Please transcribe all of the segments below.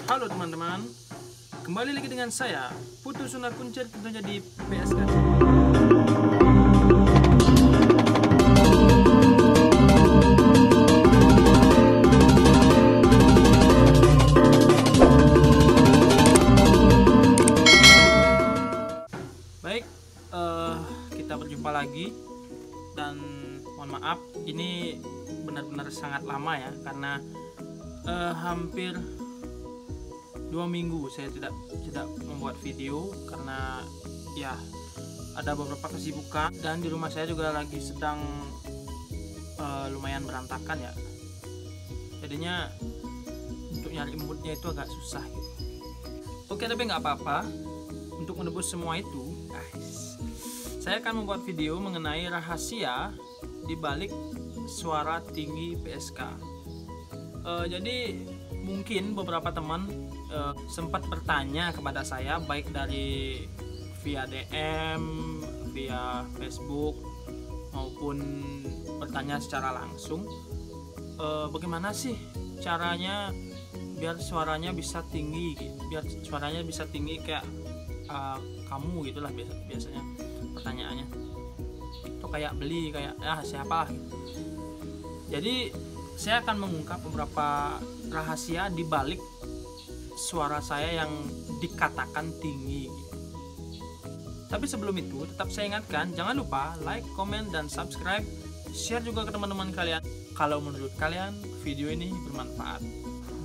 Halo teman-teman, kembali lagi dengan saya Putu Sunar Kuncir, tentunya di PSK. Baik, kita berjumpa lagi dan mohon maaf ini benar-benar sangat lama ya, karena hampir 2 minggu saya tidak membuat video karena ya ada beberapa kesibukan, dan di rumah saya juga lagi sedang lumayan berantakan ya, jadinya untuk nyari moodnya itu agak susah gitu. Oke, tapi nggak apa-apa, untuk menebus semua itu guys, saya akan membuat video mengenai rahasia di balik suara tinggi PSK. Jadi mungkin beberapa teman sempat bertanya kepada saya, baik dari via DM, via Facebook, maupun bertanya secara langsung, bagaimana sih caranya biar suaranya bisa tinggi, biar suaranya bisa tinggi kayak kamu gitulah biasanya pertanyaannya, atau kayak beli kayak siapa gitu. Jadi saya akan mengungkap beberapa rahasia di balik suara saya yang dikatakan tinggi gitu. Tapi sebelum itu tetap saya ingatkan, jangan lupa like, comment, dan subscribe, share juga ke teman-teman kalian kalau menurut kalian video ini bermanfaat.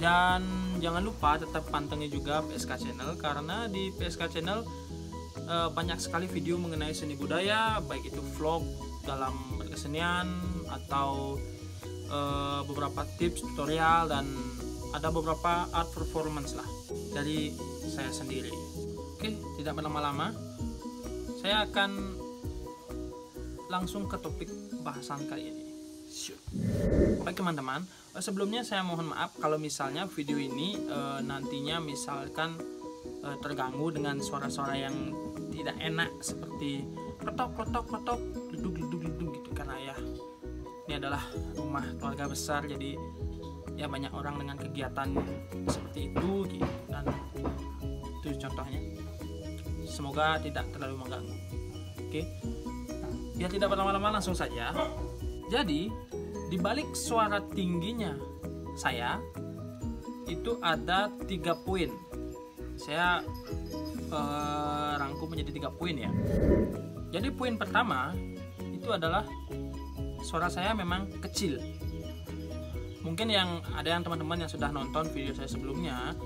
Dan jangan lupa tetap pantengin juga PSK Channel, karena di PSK Channel banyak sekali video mengenai seni budaya, baik itu vlog dalam berkesenian atau beberapa tips tutorial, dan ada beberapa art performance lah dari saya sendiri. Oke, tidak berlama-lama, saya akan langsung ke topik bahasan kali ini. Baik teman-teman, sebelumnya saya mohon maaf kalau misalnya video ini nantinya misalkan terganggu dengan suara-suara yang tidak enak seperti ketok duduk gitu, karena ya ini adalah rumah keluarga besar, jadi ya banyak orang dengan kegiatan seperti itu gitu, dan itu contohnya. Semoga tidak terlalu mengganggu. Oke, biar tidak berlama-lama langsung saja. Jadi di balik suara tingginya saya itu ada 3 poin. Saya rangkum menjadi 3 poin ya. Jadi poin pertama itu adalah suara saya memang kecil. Mungkin ada yang teman-teman yang sudah nonton video saya sebelumnya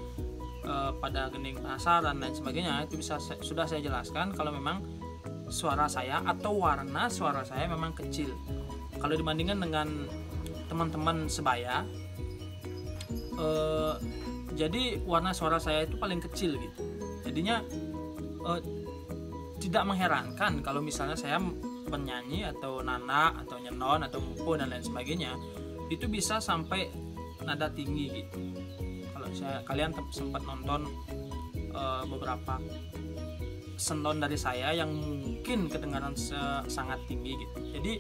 pada Gending Pasar dan lain sebagainya, itu sudah saya jelaskan kalau memang suara saya atau warna suara saya memang kecil. Kalau dibandingkan dengan teman-teman sebaya, jadi warna suara saya itu paling kecil gitu. Jadinya tidak mengherankan kalau misalnya saya bernyanyi atau nana atau nyenon atau mupo dan lain sebagainya itu bisa sampai nada tinggi gitu. Kalau kalian sempat nonton beberapa senon dari saya yang mungkin kedengaran sangat tinggi gitu. Jadi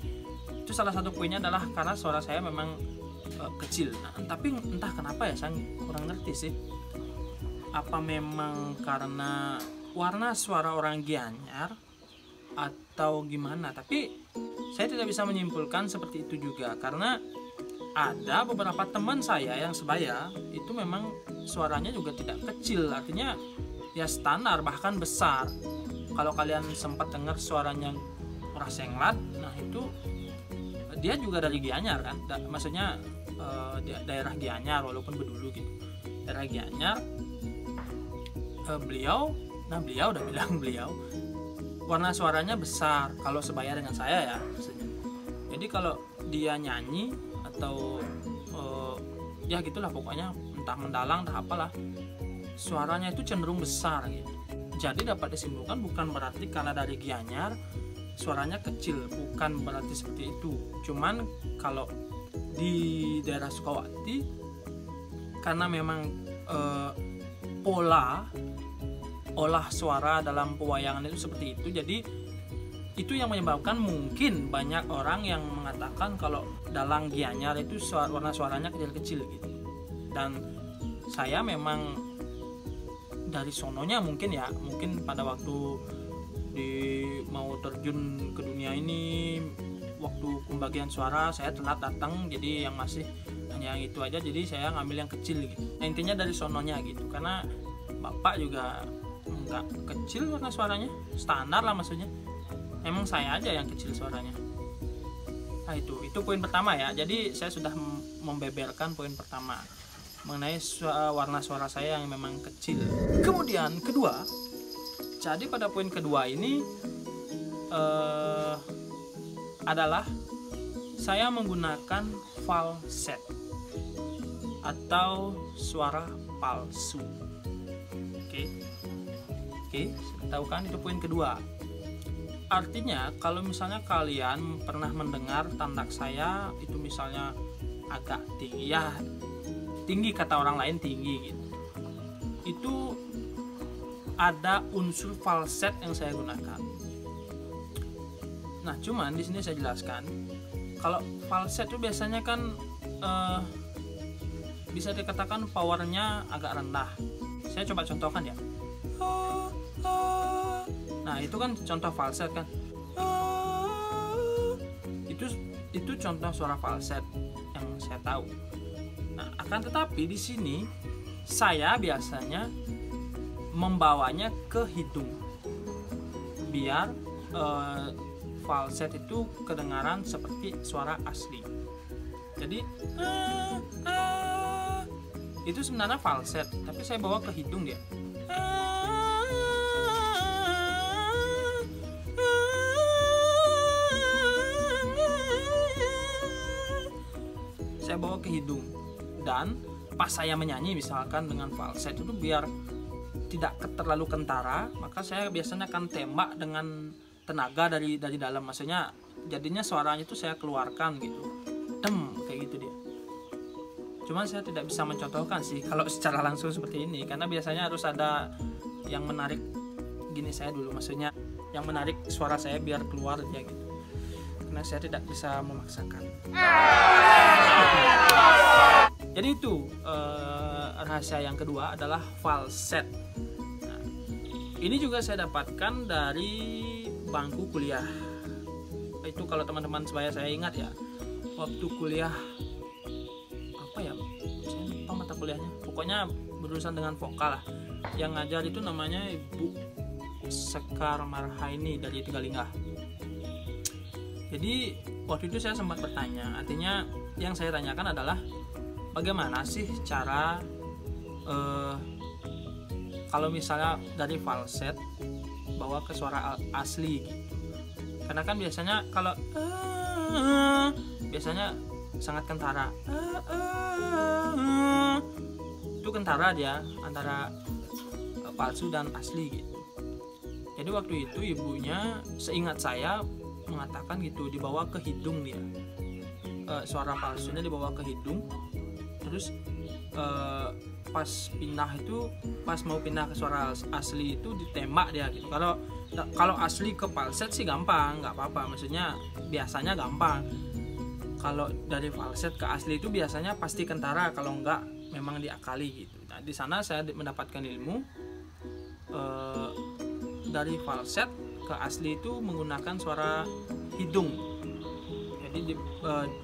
itu salah satu poinnya adalah karena suara saya memang kecil. Nah, tapi entah kenapa ya, saya kurang ngerti sih. Apa memang karena warna suara orang Gianyar atau gimana? Tapi saya tidak bisa menyimpulkan seperti itu juga, karena ada beberapa teman saya yang sebaya itu memang suaranya juga tidak kecil, artinya ya standar bahkan besar. Kalau kalian sempat dengar suaranya Murah Senglat, nah itu dia juga dari Gianyar kan, maksudnya daerah Gianyar walaupun bedulu gitu, daerah Gianyar. Beliau udah bilang beliau warna suaranya besar kalau sebaya dengan saya ya maksudnya. Jadi kalau dia nyanyi atau ya gitulah pokoknya, entah mendalang entah apalah, suaranya itu cenderung besar gitu. Jadi dapat disimpulkan bukan berarti karena dari Gianyar suaranya kecil, bukan berarti seperti itu. Cuman kalau di daerah Sukawati karena memang pola olah suara dalam pewayangan itu seperti itu, jadi itu yang menyebabkan mungkin banyak orang yang mengatakan kalau dalang Gianyar itu warna suaranya kecil-kecil gitu. Dan saya memang dari sononya mungkin pada waktu mau terjun ke dunia ini, waktu pembagian suara saya telat datang, jadi yang masih hanya yang itu aja, jadi saya ngambil yang kecil gitu. Nah, intinya dari sononya gitu, karena bapak juga nggak kecil karena suaranya standar lah, maksudnya emang saya aja yang kecil suaranya. Nah itu poin pertama ya. Jadi saya sudah membeberkan poin pertama mengenai warna suara saya yang memang kecil. Kemudian kedua, jadi pada poin kedua ini adalah saya menggunakan falset atau suara palsu. Oke, tahu kan itu poin kedua. Artinya kalau misalnya kalian pernah mendengar tandak saya itu misalnya agak tinggi, ya tinggi kata orang lain tinggi gitu, itu ada unsur falset yang saya gunakan. Nah, cuman di sini saya jelaskan, kalau falset itu biasanya kan bisa dikatakan powernya agak rendah. Saya coba contohkan ya. Nah, itu kan contoh falset kan. Itu contoh suara falset yang saya tahu. Nah, akan tetapi di sini saya biasanya membawanya ke hidung biar falset itu kedengaran seperti suara asli. Jadi itu sebenarnya falset, tapi saya bawa ke hidung dia. Saya bawa ke hidung, dan pas saya menyanyi misalkan dengan falset itu biar tidak terlalu kentara, maka saya biasanya akan tembak dengan tenaga dari dalam, maksudnya jadinya suaranya itu saya keluarkan gitu, kayak gitu dia. Cuman saya tidak bisa mencontohkan sih kalau secara langsung seperti ini, karena biasanya harus ada yang menarik gini saya dulu, maksudnya yang menarik suara saya biar keluar dia gitu, karena saya tidak bisa memaksakan. Jadi itu rahasia yang kedua adalah falset. Nah, ini juga saya dapatkan dari bangku kuliah. Itu kalau teman-teman sebaya saya ingat ya, waktu kuliah apa ya, saya lupa mata kuliahnya, pokoknya berurusan dengan vokal lah. Yang ngajar itu namanya Ibu Sekar Marhaini dari Tegalingah. Jadi waktu itu saya sempat bertanya, artinya yang saya tanyakan adalah bagaimana sih cara kalau misalnya dari falset bawa ke suara asli gitu. Karena kan biasanya kalau biasanya sangat kentara, itu kentara dia antara palsu dan asli gitu. Jadi waktu itu ibunya seingat saya mengatakan gitu, dibawa ke hidung dia, suara palsunya dibawa ke hidung, terus pas mau pindah ke suara asli itu ditembak dia gitu. Kalau asli ke falset sih gampang, nggak apa-apa, maksudnya biasanya gampang. Kalau dari falset ke asli itu biasanya pasti kentara, kalau enggak memang diakali gitu. Nah, di sana saya mendapatkan ilmu dari falset ke asli itu menggunakan suara hidung. Jadi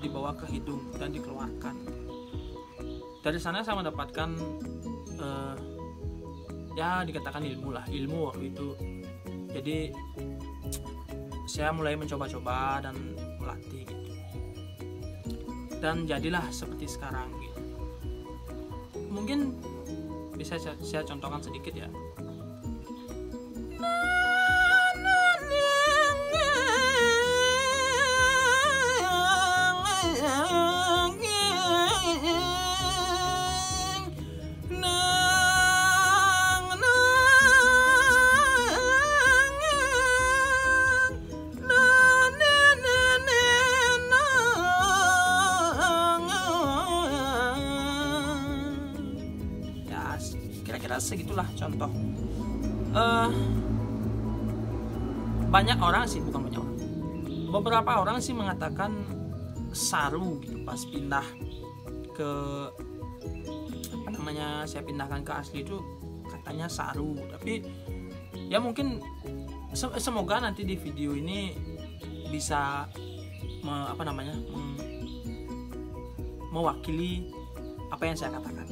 dibawa ke hidung dan dikeluarkan. Dari sana saya mendapatkan ya dikatakan ilmu waktu itu. Jadi saya mulai mencoba-coba dan melatih gitu, dan jadilah seperti sekarang gitu. Mungkin bisa saya contohkan sedikit ya. Segitulah contoh. Banyak orang sih, bukan banyak orang, beberapa orang sih mengatakan saru gitu pas pindah ke saya pindahkan ke asli itu, katanya saru, tapi ya mungkin semoga nanti di video ini bisa mewakili apa yang saya katakan.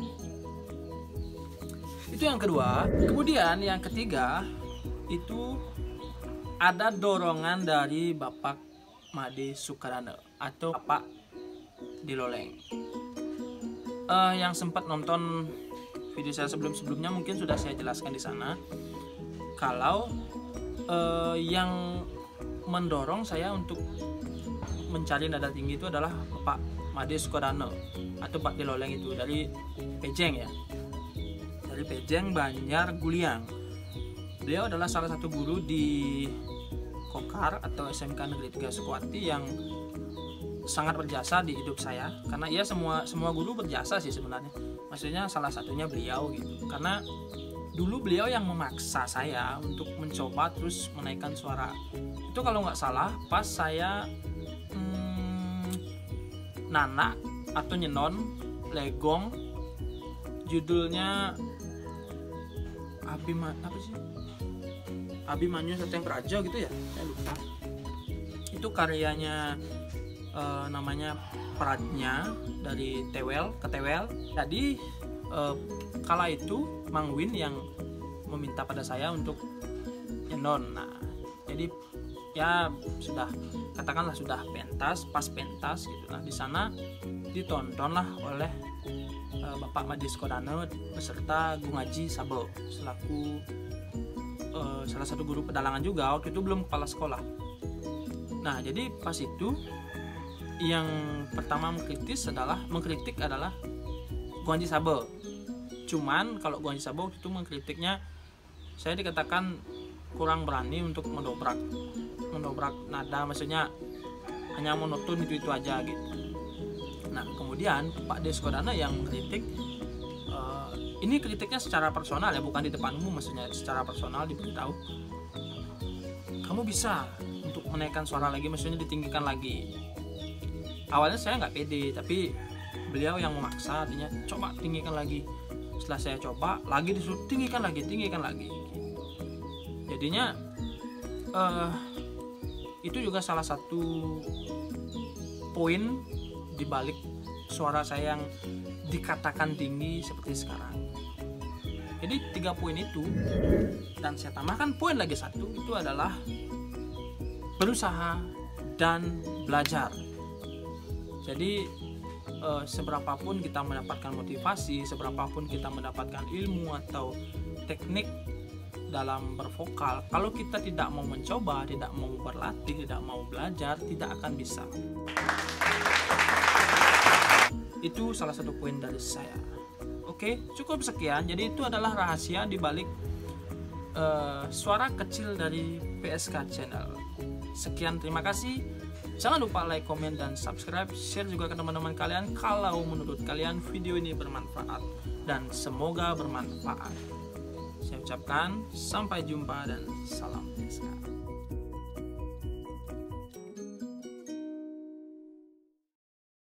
Itu yang kedua. Kemudian yang ketiga itu ada dorongan dari Bapak Made Sukarana atau Bapak Diloleng. Yang sempat nonton video saya sebelumnya mungkin sudah saya jelaskan di sana kalau yang mendorong saya untuk mencari nada tinggi itu adalah Bapak Made Sukarana atau Pak Diloleng itu dari Pejeng ya, dari Pejeng Banjar Guliang. Beliau adalah salah satu guru di Kokar atau SMK Negeri 3 Sukuati yang sangat berjasa di hidup saya, karena ia semua guru berjasa sih sebenarnya. Maksudnya salah satunya beliau gitu, karena dulu beliau yang memaksa saya untuk mencoba terus menaikkan suara. Itu kalau nggak salah pas saya nana atau nyenon legong, judulnya Abimanyu Sateng Praja gitu ya, saya lupa. Itu karyanya namanya Pradnya dari Tewel ke Tewel. Jadi kala itu Mang Win yang meminta pada saya untuk nyenon. Nah, jadi ya sudah katakanlah sudah pas pentas gitu. Nah, di sana ditontonlah oleh Bapak Made Sukarana beserta Gung Haji Sabo selaku salah satu guru pedalangan juga, waktu itu belum kepala sekolah. Nah, jadi pas itu yang pertama mengkritik adalah Gung Haji Sabo. Cuman kalau Gung Haji Sabo itu mengkritiknya, saya dikatakan kurang berani untuk mendobrak nada, maksudnya hanya monoton itu aja gitu. Nah, kemudian Pak Made Sukarana yang mengkritik, ini kritiknya secara personal ya, bukan di depan umum, maksudnya secara personal diberitahu, kamu bisa untuk menaikkan suara lagi, maksudnya ditinggikan lagi. Awalnya saya nggak pede, tapi beliau yang memaksa, artinya coba tinggikan lagi. Setelah saya coba lagi disuruh tinggikan lagi. Jadinya itu juga salah satu poin di balik suara saya yang dikatakan tinggi seperti sekarang. Jadi 3 poin itu, dan saya tambahkan poin lagi satu, itu adalah berusaha dan belajar. Jadi seberapapun kita mendapatkan motivasi, seberapapun kita mendapatkan ilmu atau teknik dalam bervokal, kalau kita tidak mau mencoba, tidak mau berlatih, tidak mau belajar, tidak akan bisa. Itu salah satu poin dari saya. Oke, cukup sekian. Jadi itu adalah rahasia di balik suara kecil dari PSK Channel. Sekian, terima kasih. Jangan lupa like, komen, dan subscribe. Share juga ke teman-teman kalian kalau menurut kalian video ini bermanfaat, dan semoga bermanfaat. Saya ucapkan sampai jumpa dan salam PSK.